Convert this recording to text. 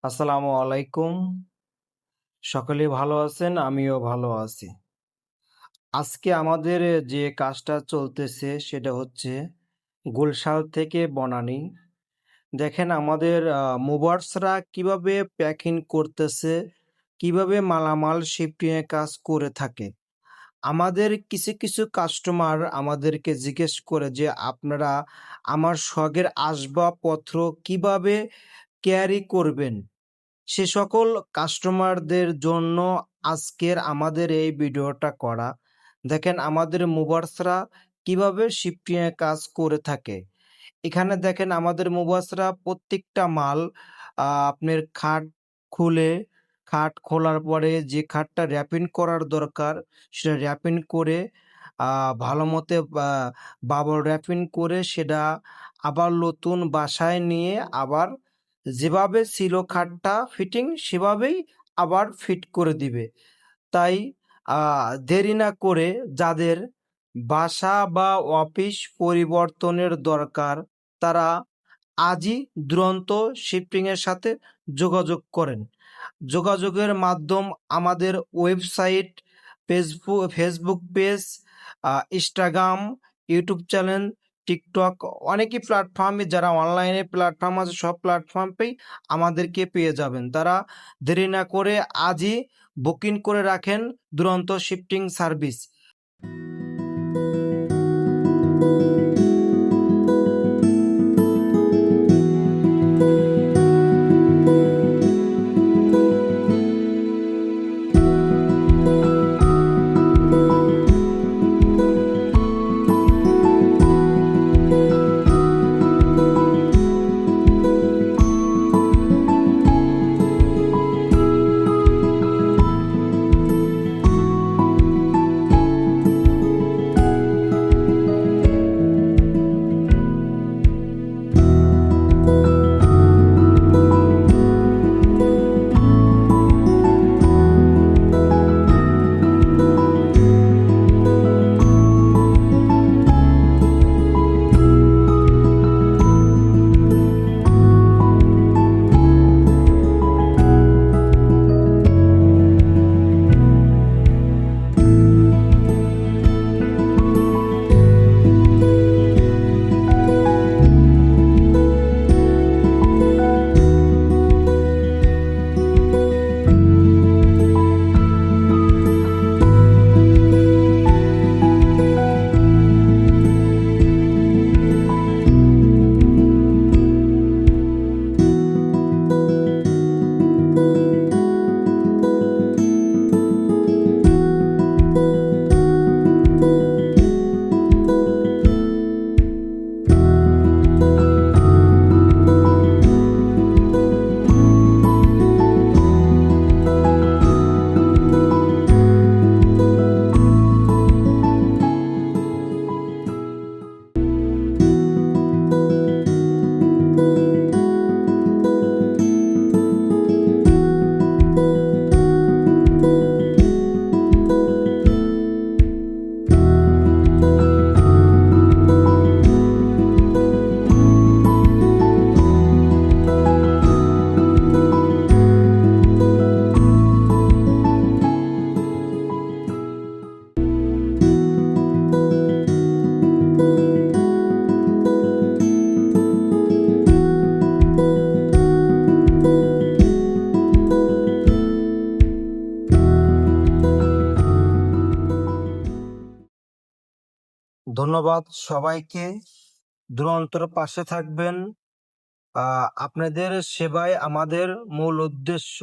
আসসালামু আলাইকুম। সকলেই ভালো আছেন, আমিও ভালো আছি। আজকে আমাদের যে কাজটা চলতেছে সেটা হচ্ছে গুলশাল থেকে বনানী। দেখেন আমাদের মুভার্সরা কিভাবে প্যাকিং করতেছে, কিভাবে মালামাল শিফটিং এর কাজ করে থাকে। আমাদের কিছু কাস্টমার আমাদেরকে জিজ্ঞেস করে যে, "আপনারা আমার শখের আসবাবপত্র কিভাবে ক্যারি করবেন?" সে সকল কাস্টমারদের জন্য আজকের আমাদের এই ভিডিওটা করা। দেখেন আমাদের মুভার্সরা কিভাবে শিফটিং এর কাজ করে থাকে। এখানে দেখেন আমাদের মুভার্সরা প্রত্যেকটা মাল আপনার খুলে খাট খোলার পরে যে খাটটা র‍্যাপিং করার দরকার সেটা র‍্যাপিং করে ভালোমতো বাবল র‍্যাপিং করে সেটা আবার নতুন বাসায় নিয়ে আবার যেভাবে ছিল খাটটা ফিটিং সেভাবেই আবার ফিট করে দিবে। তাই দেরি না করে যাদের বাসা বা অফিস পরিবর্তনের দরকার তারা আজই দুরন্ত শিফটিং এর সাথে যোগাযোগ করেন। যোগাযোগের মাধ্যম আমাদের website, Facebook page, Instagram, YouTube channel, TikTok অনেকই প্ল্যাটফর্মে যারা অনলাইনে প্ল্যাটফর্ম আছে সব প্ল্যাটফর্মেই আমাদেরকে পেয়ে যাবেন। তারা দেরি না করে আজই বুকিং করে রাখেন দুরন্ত শিফটিং সার্ভিস। ধন্যবাদ সবাইকে। দুরন্তর পাশে থাকবেন। আপনাদের সেবাই আমাদের মূল উদ্দেশ্য।